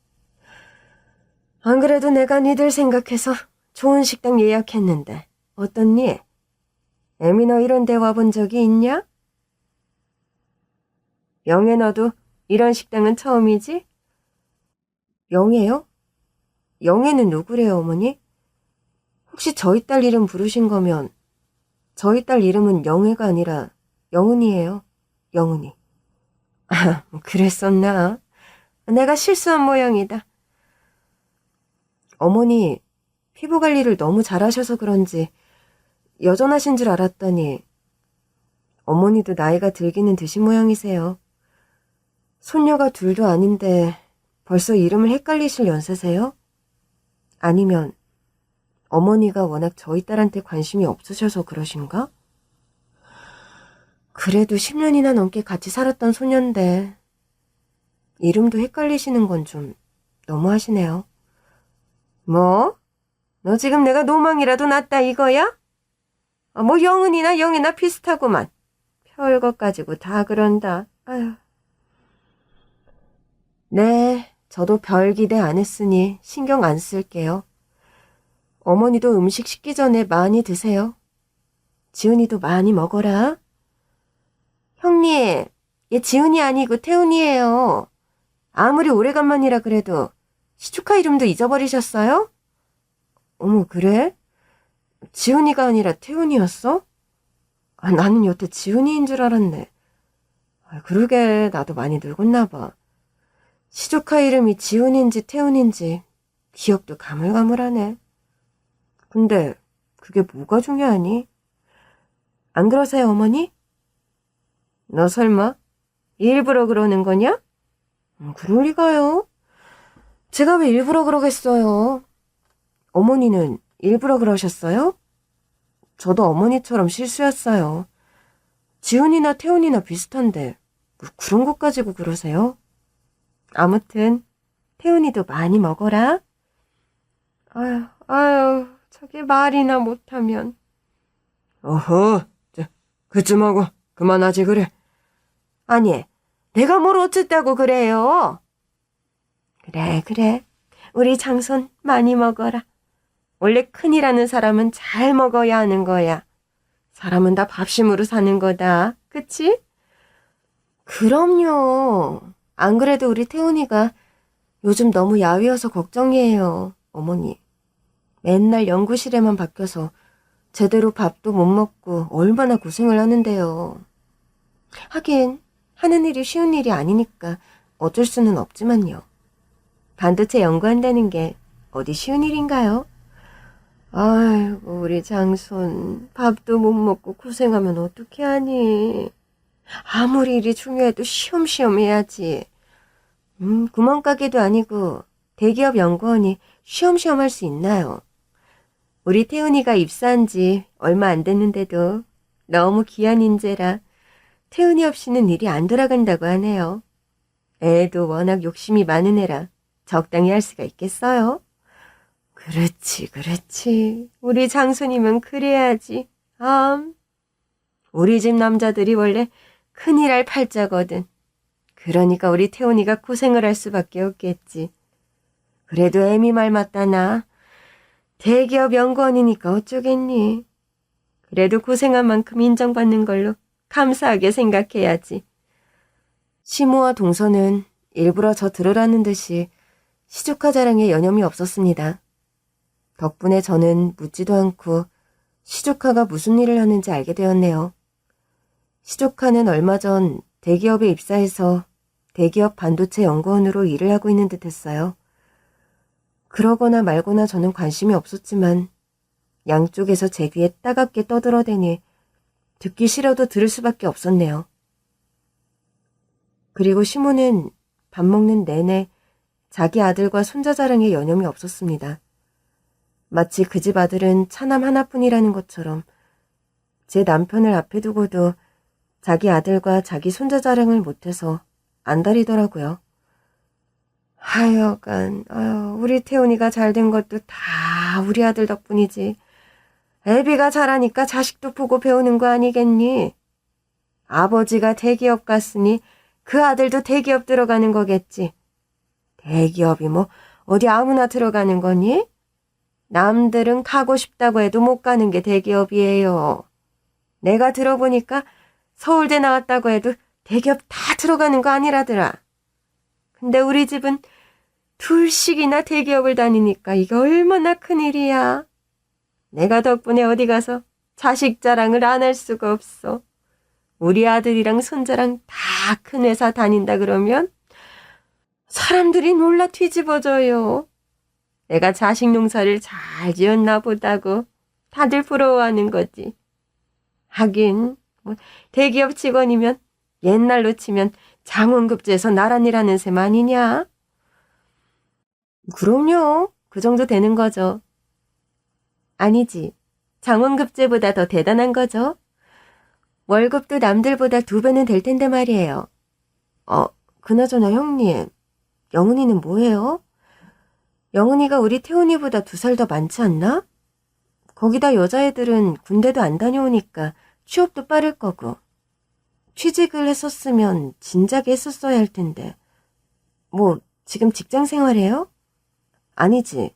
안 그래도 내가 니들 생각해서 좋은 식당 예약했는데 어떻니? 애미 너 이런 데 와본 적이 있냐? 영애 너도 이런 식당은 처음이지? 영애요? 영애는 누구래요, 어머니? 혹시 저희 딸 이름 부르신 거면 저희 딸 이름은 영애가 아니라 영은이에요. 영은이. 그랬었나? 내가 실수한 모양이다. 어머니, 피부 관리를 너무 잘하셔서 그런지 여전하신 줄 알았더니 어머니도 나이가 들기는 드신 모양이세요. 손녀가 둘도 아닌데 벌써 이름을 헷갈리실 연세세요? 아니면 어머니가 워낙 저희 딸한테 관심이 없으셔서 그러신가? 그래도 10년이나 넘게 같이 살았던 소년데 이름도 헷갈리시는 건 좀 너무하시네요. 뭐? 너 지금 내가 노망이라도 났다 이거야? 뭐 영은이나 영이나 비슷하구만. 별것 가지고 다 그런다. 아휴. 네, 저도 별 기대 안 했으니 신경 안 쓸게요. 어머니도 음식 식기 전에 많이 드세요. 지훈이도 많이 먹어라. 형님, 얘 지훈이 아니고 태훈이에요. 아무리 오래간만이라 그래도 시축하 이름도 잊어버리셨어요? 어머, 그래? 지훈이가 아니라 태훈이었어? 나는 여태 지훈이인 줄 알았네. 그러게, 나도 많이 늙었나 봐. 시조카 이름이 지훈인지 태훈인지 기억도 가물가물하네. 근데 그게 뭐가 중요하니? 안 그러세요, 어머니? 너 설마 일부러 그러는 거냐? 그럴 리가요. 제가 왜 일부러 그러겠어요. 어머니는 일부러 그러셨어요? 저도 어머니처럼 실수였어요. 지훈이나 태훈이나 비슷한데 뭐 그런 것 가지고 그러세요? 아무튼 태훈이도 많이 먹어라. 아유, 저게 말이나 못하면. 어허, 그쯤 하고 그만하지 그래. 아니, 내가 뭘 어쨌다고 그래요? 그래. 우리 장손 많이 먹어라. 원래 큰이라는 사람은 잘 먹어야 하는 거야. 사람은 다 밥심으로 사는 거다. 그치? 그럼요. 안 그래도 우리 태훈이가 요즘 너무 야위어서 걱정이에요, 어머니. 맨날 연구실에만 박혀서 제대로 밥도 못 먹고 얼마나 고생을 하는데요. 하긴 하는 일이 쉬운 일이 아니니까 어쩔 수는 없지만요. 반도체 연구한다는 게 어디 쉬운 일인가요? 아이고, 우리 장손 밥도 못 먹고 고생하면 어떻게 하니? 아무리 일이 중요해도 쉬엄쉬엄 해야지. 구멍가게도 아니고 대기업 연구원이 쉬엄쉬엄 할 수 있나요? 우리 태훈이가 입사한 지 얼마 안 됐는데도 너무 귀한 인재라 태훈이 없이는 일이 안 돌아간다고 하네요. 애도 워낙 욕심이 많은 애라 적당히 할 수가 있겠어요? 그렇지. 우리 장손이면 그래야지. 우리 집 남자들이 원래 큰일 할 팔자거든. 그러니까 우리 태훈이가 고생을 할 수밖에 없겠지. 그래도 애미 말 맞다나. 대기업 연구원이니까 어쩌겠니. 그래도 고생한 만큼 인정받는 걸로 감사하게 생각해야지. 시모와 동서는 일부러 저 들으라는 듯이 시조카 자랑에 여념이 없었습니다. 덕분에 저는 묻지도 않고 시조카가 무슨 일을 하는지 알게 되었네요. 시조카는 얼마 전 대기업에 입사해서 대기업 반도체 연구원으로 일을 하고 있는 듯 했어요. 그러거나 말거나 저는 관심이 없었지만 양쪽에서 제 귀에 따갑게 떠들어대니 듣기 싫어도 들을 수밖에 없었네요. 그리고 시모는 밥 먹는 내내 자기 아들과 손자 자랑에 여념이 없었습니다. 마치 그 집 아들은 차남 하나뿐이라는 것처럼 제 남편을 앞에 두고도 자기 아들과 자기 손자 자랑을 못해서 안달이더라고요. 하여간 우리 태훈이가 잘된 것도 다 우리 아들 덕분이지. 애비가 잘하니까 자식도 보고 배우는 거 아니겠니? 아버지가 대기업 갔으니 그 아들도 대기업 들어가는 거겠지. 대기업이 뭐 어디 아무나 들어가는 거니? 남들은 가고 싶다고 해도 못 가는 게 대기업이에요. 내가 들어보니까 서울대 나왔다고 해도 대기업 다 들어가는 거 아니라더라. 근데 우리 집은 둘씩이나 대기업을 다니니까 이게 얼마나 큰일이야. 내가 덕분에 어디 가서 자식 자랑을 안 할 수가 없어. 우리 아들이랑 손자랑 다 큰 회사 다닌다 그러면 사람들이 놀라 뒤집어져요. 내가 자식 농사를 잘 지었나 보다고 다들 부러워하는 거지. 하긴 뭐 대기업 직원이면 옛날로 치면 장원급제에서 나란히라는 셈 아니냐? 그럼요. 그 정도 되는 거죠. 아니지. 장원급제보다 더 대단한 거죠. 월급도 남들보다 2배는 될 텐데 말이에요. 그나저나 형님, 영은이는 뭐해요? 영은이가 우리 태훈이보다 2살 더 많지 않나? 거기다 여자애들은 군대도 안 다녀오니까 취업도 빠를 거고. 취직을 했었으면 진작에 했었어야 할 텐데. 뭐 지금 직장 생활해요? 아니지.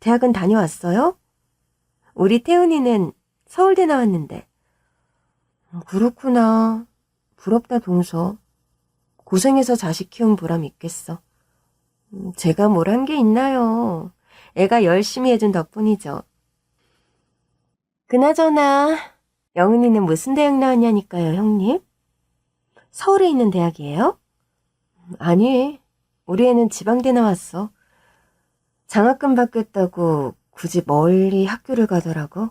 대학은 다녀왔어요? 우리 태훈이는 서울대 나왔는데. 그렇구나. 부럽다 동서. 고생해서 자식 키운 보람 있겠어. 제가 뭘 한 게 있나요? 애가 열심히 해준 덕분이죠. 그나저나 영은이는 무슨 대학 나왔냐니까요, 형님? 서울에 있는 대학이에요? 아니, 우리 애는 지방대 나왔어. 장학금 받겠다고 굳이 멀리 학교를 가더라고.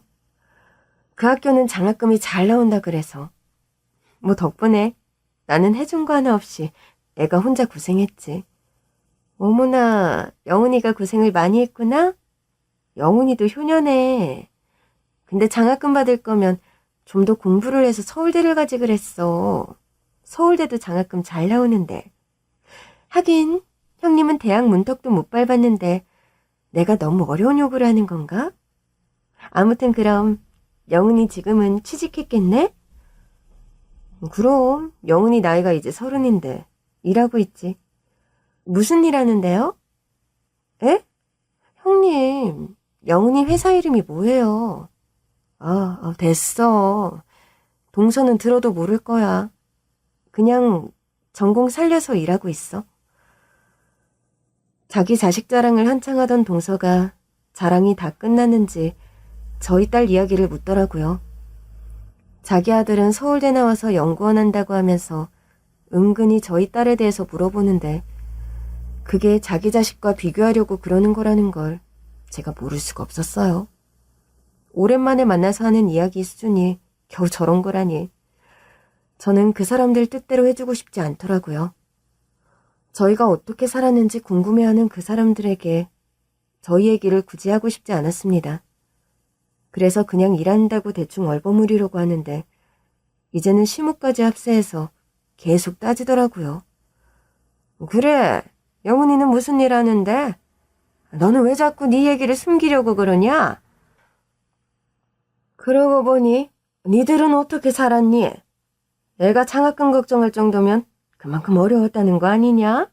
그 학교는 장학금이 잘 나온다 그래서. 뭐 덕분에 나는 해준 거 하나 없이 애가 혼자 고생했지. 어머나, 영은이가 고생을 많이 했구나? 영은이도 효녀네. 근데 장학금 받을 거면 좀 더 공부를 해서 서울대를 가지 그랬어. 서울대도 장학금 잘 나오는데. 하긴 형님은 대학 문턱도 못 밟았는데 내가 너무 어려운 요구를 하는 건가? 아무튼 그럼 영은이 지금은 취직했겠네? 그럼 영은이 나이가 이제 30인데 일하고 있지. 무슨 일 하는데요? 에? 형님, 영은이 회사 이름이 뭐예요? 됐어. 동서는 들어도 모를 거야. 그냥 전공 살려서 일하고 있어. 자기 자식 자랑을 한창 하던 동서가 자랑이 다 끝났는지 저희 딸 이야기를 묻더라고요. 자기 아들은 서울대 나와서 연구원 한다고 하면서 은근히 저희 딸에 대해서 물어보는데 그게 자기 자식과 비교하려고 그러는 거라는 걸 제가 모를 수가 없었어요. 오랜만에 만나서 하는 이야기 수준이 겨우 저런 거라니. 저는 그 사람들 뜻대로 해주고 싶지 않더라고요. 저희가 어떻게 살았는지 궁금해하는 그 사람들에게 저희 얘기를 굳이 하고 싶지 않았습니다. 그래서 그냥 일한다고 대충 얼버무리려고 하는데 이제는 시무까지 합세해서 계속 따지더라고요. 그래, 영훈이는 무슨 일 하는데? 너는 왜 자꾸 네 얘기를 숨기려고 그러냐? 그러고 보니 니들은 어떻게 살았니? 애가 장학금 걱정할 정도면 그만큼 어려웠다는 거 아니냐?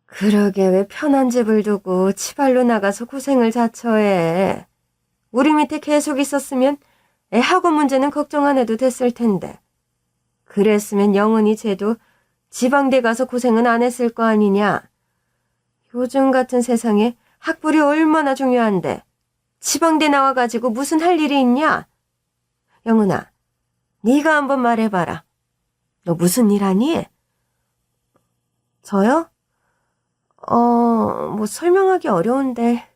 그러게 왜 편한 집을 두고 치발로 나가서 고생을 자처해. 우리 밑에 계속 있었으면 애 학원 문제는 걱정 안 해도 됐을 텐데. 그랬으면 영은이 쟤도 지방대 가서 고생은 안 했을 거 아니냐. 요즘 같은 세상에 학벌이 얼마나 중요한데 지방대 나와가지고 무슨 할 일이 있냐? 영은아, 네가 한번 말해봐라. 너 무슨 일 하니? 저요? 뭐 설명하기 어려운데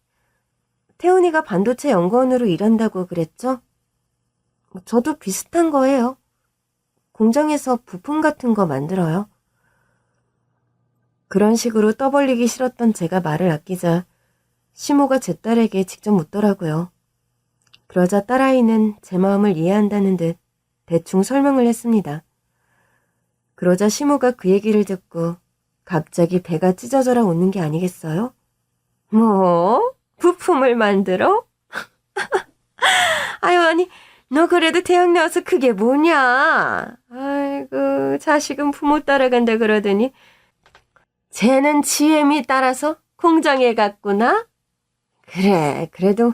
태훈이가 반도체 연구원으로 일한다고 그랬죠? 저도 비슷한 거예요. 공장에서 부품 같은 거 만들어요. 그런 식으로 떠벌리기 싫었던 제가 말을 아끼자 시모가 제 딸에게 직접 묻더라고요. 그러자 딸아이는 제 마음을 이해한다는 듯 대충 설명을 했습니다. 그러자 시모가 그 얘기를 듣고 갑자기 배가 찢어져라 웃는 게 아니겠어요? 뭐? 부품을 만들어? 아유, 아니, 너 그래도 대학 나와서 그게 뭐냐? 아이고, 자식은 부모 따라간다 그러더니 쟤는 지엠이 따라서 공장에 갔구나? 그래, 그래도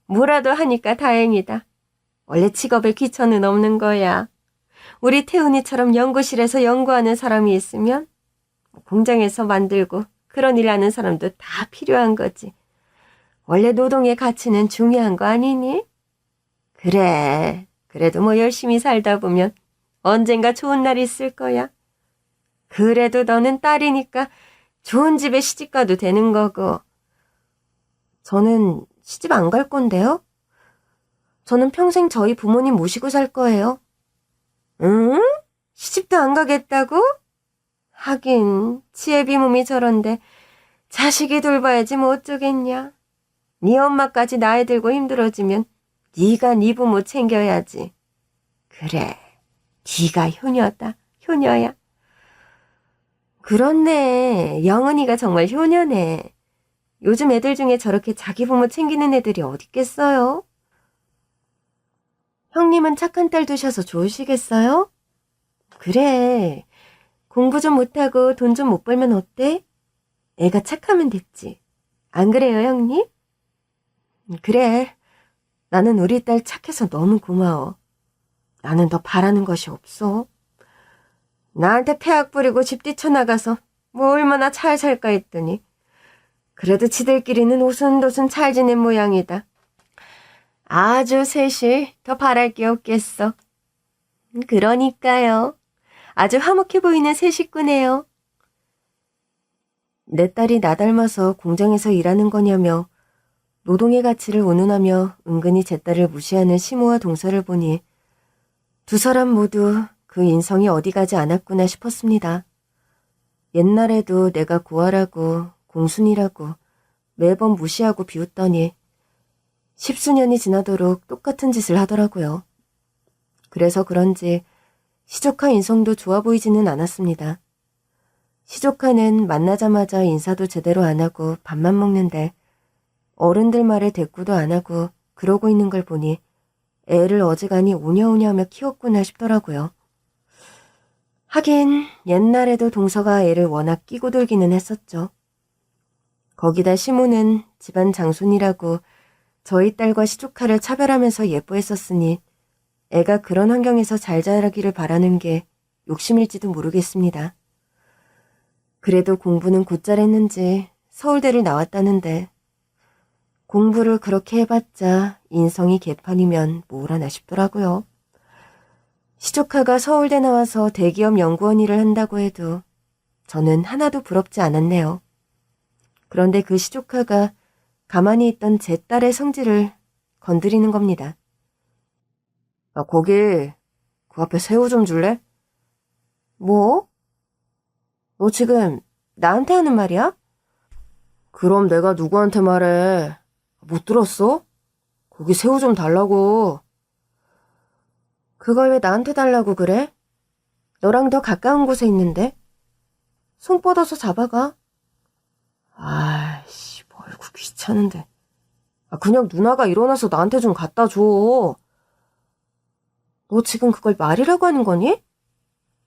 뭐라도 하니까 다행이다. 원래 직업에 귀천은 없는 거야. 우리 태훈이처럼 연구실에서 연구하는 사람이 있으면 공장에서 만들고 그런 일 하는 사람도 다 필요한 거지. 원래 노동의 가치는 중요한 거 아니니? 그래, 그래도 뭐 열심히 살다 보면 언젠가 좋은 날이 있을 거야. 그래도 너는 딸이니까 좋은 집에 시집 가도 되는 거고. 저는 시집 안 갈 건데요? 저는 평생 저희 부모님 모시고 살 거예요. 응? 시집도 안 가겠다고? 하긴 치애비 몸이 저런데 자식이 돌봐야지 뭐 어쩌겠냐. 네 엄마까지 나이 들고 힘들어지면 네가 네 부모 챙겨야지. 그래, 네가 효녀다, 효녀야. 그렇네, 영은이가 정말 효녀네. 요즘 애들 중에 저렇게 자기 부모 챙기는 애들이 어딨겠어요? 형님은 착한 딸 두셔서 좋으시겠어요? 그래, 공부 좀 못하고 돈 좀 못 벌면 어때? 애가 착하면 됐지. 안 그래요, 형님? 그래, 나는 우리 딸 착해서 너무 고마워. 나는 더 바라는 것이 없어. 나한테 폐악 부리고 집 뛰쳐나가서 뭐 얼마나 잘 살까 했더니 그래도 지들끼리는 오순도순 잘 지낸 모양이다. 아주 셋이 더 바랄 게 없겠어. 그러니까요. 아주 화목해 보이는 새 식구네요. 내 딸이 나 닮아서 공장에서 일하는 거냐며 노동의 가치를 운운하며 은근히 제 딸을 무시하는 시모와 동서를 보니 두 사람 모두 그 인성이 어디 가지 않았구나 싶었습니다. 옛날에도 내가 고아라고 공순이라고 매번 무시하고 비웃더니 10수년이 지나도록 똑같은 짓을 하더라고요. 그래서 그런지 시조카 인성도 좋아 보이지는 않았습니다. 시조카는 만나자마자 인사도 제대로 안 하고 밥만 먹는데 어른들 말에 대꾸도 안 하고 그러고 있는 걸 보니 애를 어지간히 오냐오냐하며 키웠구나 싶더라고요. 하긴 옛날에도 동서가 애를 워낙 끼고 돌기는 했었죠. 거기다 시모는 집안 장손이라고 저희 딸과 시조카를 차별하면서 예뻐했었으니 애가 그런 환경에서 잘 자라기를 바라는 게 욕심일지도 모르겠습니다. 그래도 공부는 곧잘 했는지 서울대를 나왔다는데 공부를 그렇게 해봤자 인성이 개판이면 뭘 하나 싶더라고요. 시조카가 서울대 나와서 대기업 연구원 일을 한다고 해도 저는 하나도 부럽지 않았네요. 그런데 그 시조카가 가만히 있던 제 딸의 성질을 건드리는 겁니다. 거기 그 앞에 새우 좀 줄래? 뭐? 너 지금 나한테 하는 말이야? 그럼 내가 누구한테 말해? 못 들었어? 거기 새우 좀 달라고. 그걸 왜 나한테 달라고 그래? 너랑 더 가까운 곳에 있는데? 손 뻗어서 잡아가. 아이씨, 멀고 귀찮은데. 그냥 누나가 일어나서 나한테 좀 갖다 줘. 너 지금 그걸 말이라고 하는 거니?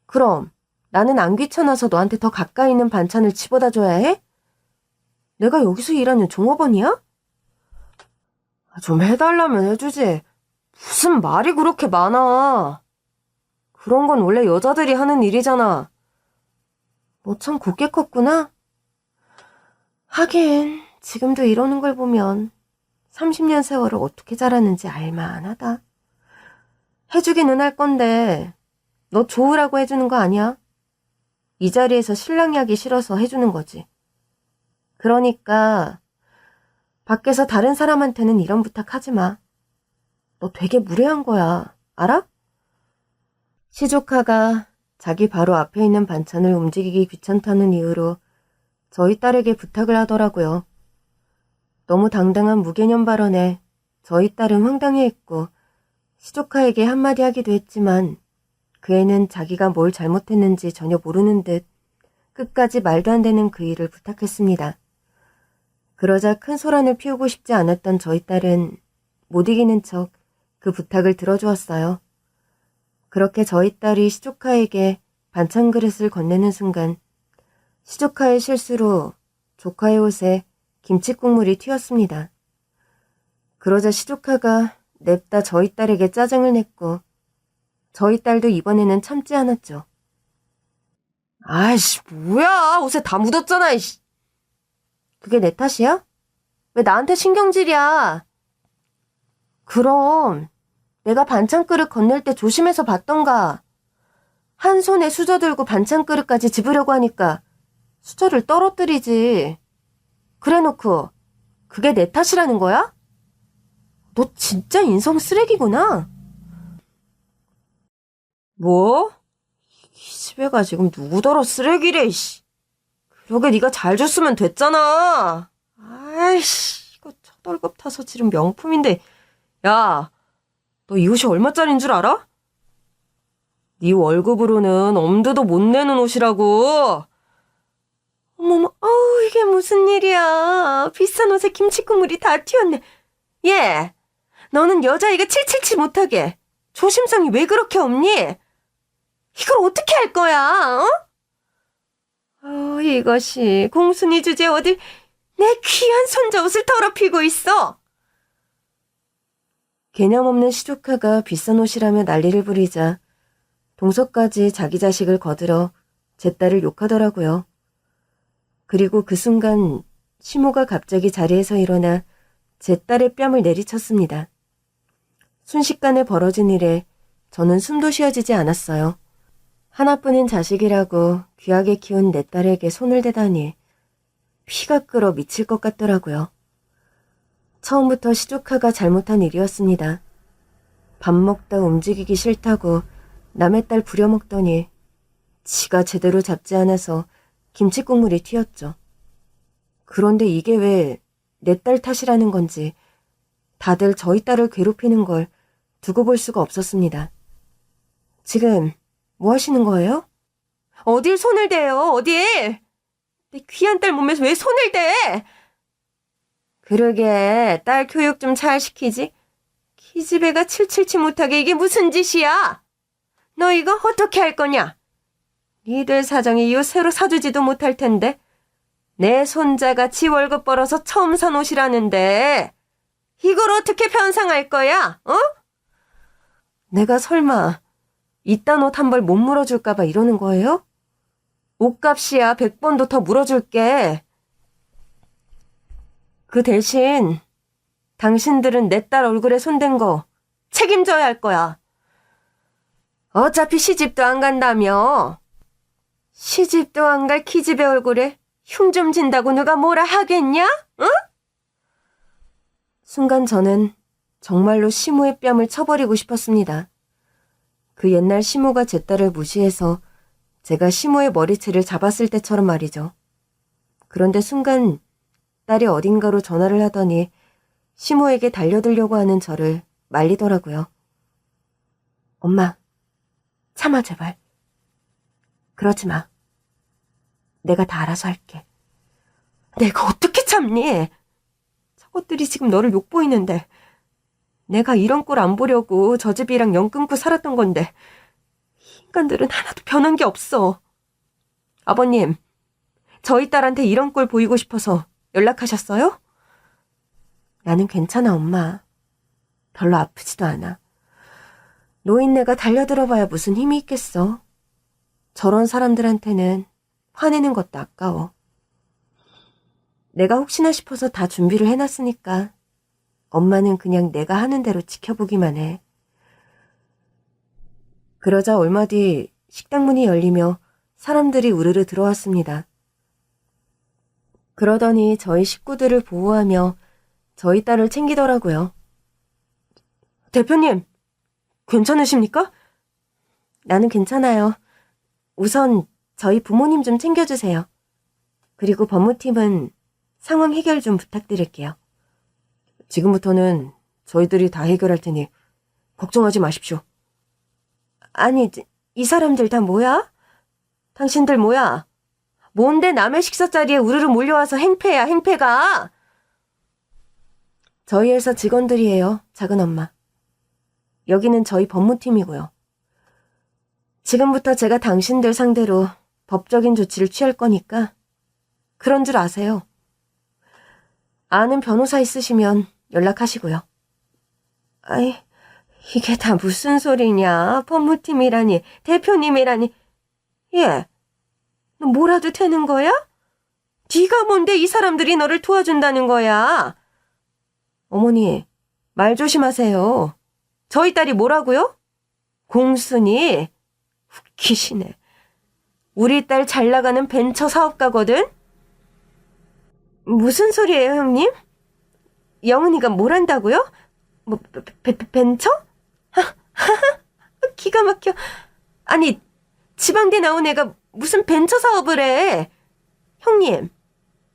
그럼 나는 안 귀찮아서 너한테 더 가까이 있는 반찬을 집어다 줘야 해? 내가 여기서 일하는 종업원이야? 좀 해달라면 해주지. 무슨 말이 그렇게 많아. 그런 건 원래 여자들이 하는 일이잖아. 너 참 곱게 컸구나. 하긴 지금도 이러는 걸 보면 30년 세월을 어떻게 자랐는지 알만하다. 해주기는 할 건데 너 좋으라고 해주는 거 아니야? 이 자리에서 신랑이 하기 싫어서 해주는 거지. 그러니까 밖에서 다른 사람한테는 이런 부탁하지 마. 너 되게 무례한 거야. 알아? 시조카가 자기 바로 앞에 있는 반찬을 움직이기 귀찮다는 이유로 저희 딸에게 부탁을 하더라고요. 너무 당당한 무개념 발언에 저희 딸은 황당해했고 시조카에게 한마디 하기도 했지만 그 애는 자기가 뭘 잘못했는지 전혀 모르는 듯 끝까지 말도 안 되는 그 일을 부탁했습니다. 그러자 큰 소란을 피우고 싶지 않았던 저희 딸은 못 이기는 척 그 부탁을 들어주었어요. 그렇게 저희 딸이 시조카에게 반찬 그릇을 건네는 순간 시조카의 실수로 조카의 옷에 김치 국물이 튀었습니다. 그러자 시조카가 냅다 저희 딸에게 짜증을 냈고 저희 딸도 이번에는 참지 않았죠. 아이씨, 뭐야. 옷에 다 묻었잖아, 이씨. 그게 내 탓이야? 왜 나한테 신경질이야? 그럼 내가 반찬 그릇 건넬 때 조심해서 봤던가. 한 손에 수저 들고 반찬 그릇까지 집으려고 하니까 수저를 떨어뜨리지. 그래놓고 그게 내 탓이라는 거야? 너 진짜 인성 쓰레기구나. 뭐? 이 집애가 지금 누구더러 쓰레기래, 씨. 그러게 네가 잘 줬으면 됐잖아. 아이씨, 이거 첫 월급 타서 지른 명품인데. 야, 너 이 옷이 얼마짜린 줄 알아? 네 월급으로는 엄두도 못 내는 옷이라고. 어머머, 어우, 이게 무슨 일이야. 비싼 옷에 김치 국물이 다 튀었네. 얘, 너는 여자애가 칠칠치 못하게 조심성이 왜 그렇게 없니? 이걸 어떻게 할 거야, 어? 이것이 공순이 주제에 어딜 내 귀한 손자 옷을 더럽히고 있어. 개념 없는 시조카가 비싼 옷이라며 난리를 부리자 동서까지 자기 자식을 거들어 제 딸을 욕하더라고요. 그리고 그 순간 시모가 갑자기 자리에서 일어나 제 딸의 뺨을 내리쳤습니다. 순식간에 벌어진 일에 저는 숨도 쉬어지지 않았어요. 하나뿐인 자식이라고 귀하게 키운 내 딸에게 손을 대다니 피가 끓어 미칠 것 같더라고요. 처음부터 시조카가 잘못한 일이었습니다. 밥 먹다 움직이기 싫다고 남의 딸 부려먹더니 지가 제대로 잡지 않아서 김치국물이 튀었죠. 그런데 이게 왜 내 딸 탓이라는 건지 다들 저희 딸을 괴롭히는 걸 두고 볼 수가 없었습니다. 지금 뭐 하시는 거예요? 어딜 손을 대요, 어딜? 내 귀한 딸 몸에서 왜 손을 대? 그러게, 딸 교육 좀 잘 시키지? 기집애가 칠칠치 못하게 이게 무슨 짓이야? 너 이거 어떻게 할 거냐? 니들 사정이 이웃 새로 사주지도 못할 텐데 내 손자가 지 월급 벌어서 처음 산 옷이라는데 이걸 어떻게 변상할 거야? 어? 내가 설마 이딴 옷 한 벌 못 물어줄까 봐 이러는 거예요? 옷값이야 100번도 더 물어줄게. 그 대신 당신들은 내 딸 얼굴에 손댄 거 책임져야 할 거야. 어차피 시집도 안 간다며. 시집도 안 갈 기집애 얼굴에 흉 좀 진다고 누가 뭐라 하겠냐? 응? 순간 저는 정말로 시모의 뺨을 쳐버리고 싶었습니다. 그 옛날 시모가 제 딸을 무시해서 제가 시모의 머리채를 잡았을 때처럼 말이죠. 그런데 순간 딸이 어딘가로 전화를 하더니 시모에게 달려들려고 하는 저를 말리더라고요. 엄마, 참아 제발. 그러지 마. 내가 다 알아서 할게. 내가 어떻게 참니? 저것들이 지금 너를 욕보이는데 내가 이런 꼴 안 보려고 저 집이랑 연 끊고 살았던 건데 이 인간들은 하나도 변한 게 없어. 아버님, 저희 딸한테 이런 꼴 보이고 싶어서 연락하셨어요? 나는 괜찮아, 엄마. 별로 아프지도 않아. 노인네가 달려들어봐야 무슨 힘이 있겠어. 저런 사람들한테는 화내는 것도 아까워. 내가 혹시나 싶어서 다 준비를 해놨으니까 엄마는 그냥 내가 하는 대로 지켜보기만 해. 그러자 얼마 뒤 식당 문이 열리며 사람들이 우르르 들어왔습니다. 그러더니 저희 식구들을 보호하며 저희 딸을 챙기더라고요. 대표님, 괜찮으십니까? 나는 괜찮아요. 우선 저희 부모님 좀 챙겨주세요. 그리고 법무팀은 상황 해결 좀 부탁드릴게요. 지금부터는 저희들이 다 해결할 테니 걱정하지 마십시오. 아니, 이 사람들 다 뭐야? 당신들 뭐야? 뭔데 남의 식사 자리에 우르르 몰려와서 행패야, 행패가? 저희 회사 직원들이에요, 작은 엄마. 여기는 저희 법무팀이고요. 지금부터 제가 당신들 상대로 법적인 조치를 취할 거니까 그런 줄 아세요. 아는 변호사 있으시면 연락하시고요. 아이, 이게 다 무슨 소리냐. 법무팀이라니, 대표님이라니. 얘, 너 뭐라도 되는 거야? 네가 뭔데 이 사람들이 너를 도와준다는 거야? 어머니, 말 조심하세요. 저희 딸이 뭐라고요? 공순이? 웃기시네. 우리 딸 잘 나가는 벤처 사업가거든? 무슨 소리예요, 형님? 영은이가 뭘 한다고요? 뭐, 벤처? 기가 막혀. 아니, 지방대 나온 애가 무슨 벤처 사업을 해? 형님,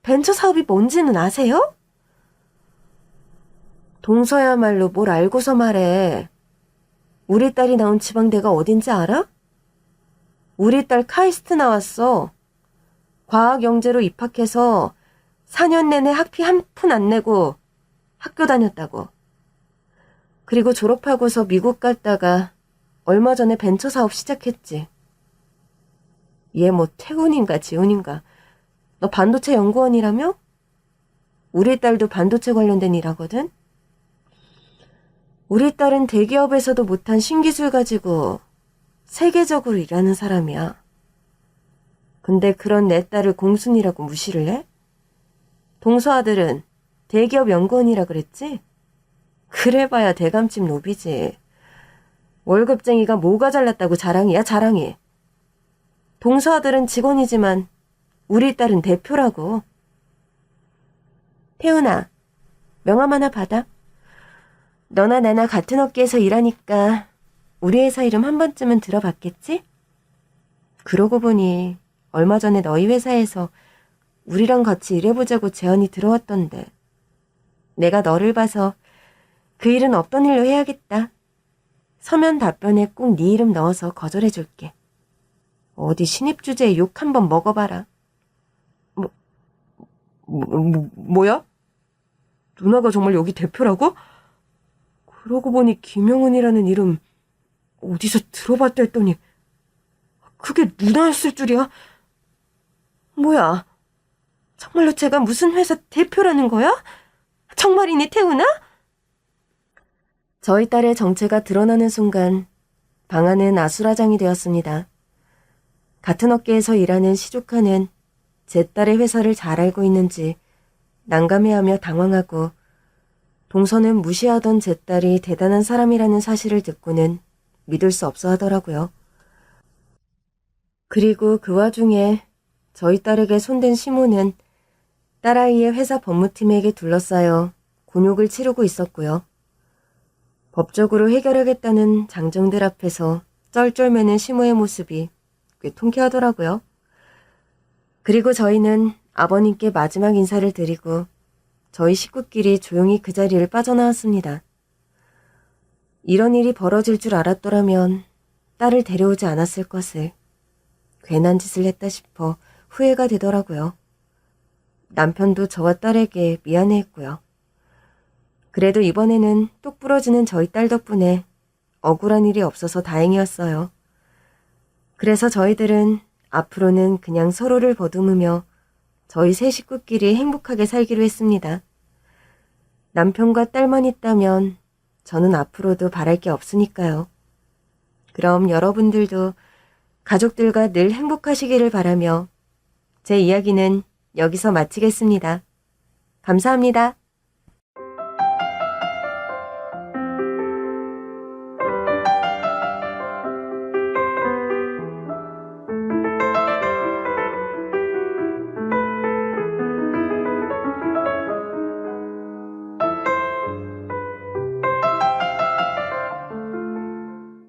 벤처 사업이 뭔지는 아세요? 동서야말로 뭘 알고서 말해. 우리 딸이 나온 지방대가 어딘지 알아? 우리 딸 카이스트 나왔어. 과학영재로 입학해서 4년 내내 학비 한 푼 안 내고 학교 다녔다고. 그리고 졸업하고서 미국 갔다가 얼마 전에 벤처 사업 시작했지. 얘 뭐 태훈인가 지훈인가. 너 반도체 연구원이라며? 우리 딸도 반도체 관련된 일하거든? 우리 딸은 대기업에서도 못한 신기술 가지고 세계적으로 일하는 사람이야. 근데 그런 내 딸을 공순이라고 무시를 해? 동서 아들은 대기업 연구원이라 그랬지? 그래봐야 대감집 노비지. 월급쟁이가 뭐가 잘났다고 자랑이야, 자랑이. 동서 아들은 직원이지만 우리 딸은 대표라고. 태훈아, 명함 하나 받아. 너나 나나 같은 업계에서 일하니까 우리 회사 이름 한 번쯤은 들어봤겠지? 그러고 보니 얼마 전에 너희 회사에서 우리랑 같이 일해보자고 제안이 들어왔던데. 내가 너를 봐서 그 일은 없던 일로 해야겠다. 서면 답변에 꼭 네 이름 넣어서 거절해줄게. 어디 신입 주제에 욕 한번 먹어봐라. 뭐야? 누나가 정말 여기 대표라고? 그러고 보니 김영은이라는 이름 어디서 들어봤다 했더니 그게 누나였을 줄이야? 뭐야? 정말로 제가 무슨 회사 대표라는 거야? 정말이니 태훈아? 저희 딸의 정체가 드러나는 순간 방안은 아수라장이 되었습니다. 같은 업계에서 일하는 시조카는 제 딸의 회사를 잘 알고 있는지 난감해하며 당황하고, 동서는 무시하던 제 딸이 대단한 사람이라는 사실을 듣고는 믿을 수 없어 하더라고요. 그리고 그 와중에 저희 딸에게 손댄 시모는 딸아이의 회사 법무팀에게 둘러싸여 곤욕을 치르고 있었고요. 법적으로 해결하겠다는 장정들 앞에서 쩔쩔매는 시모의 모습이 꽤 통쾌하더라고요. 그리고 저희는 아버님께 마지막 인사를 드리고 저희 식구끼리 조용히 그 자리를 빠져나왔습니다. 이런 일이 벌어질 줄 알았더라면 딸을 데려오지 않았을 것을 괜한 짓을 했다 싶어 후회가 되더라고요. 남편도 저와 딸에게 미안해했고요. 그래도 이번에는 똑 부러지는 저희 딸 덕분에 억울한 일이 없어서 다행이었어요. 그래서 저희들은 앞으로는 그냥 서로를 보듬으며 저희 세 식구끼리 행복하게 살기로 했습니다. 남편과 딸만 있다면 저는 앞으로도 바랄 게 없으니까요. 그럼 여러분들도 가족들과 늘 행복하시기를 바라며 제 이야기는 여기서 마치겠습니다. 감사합니다.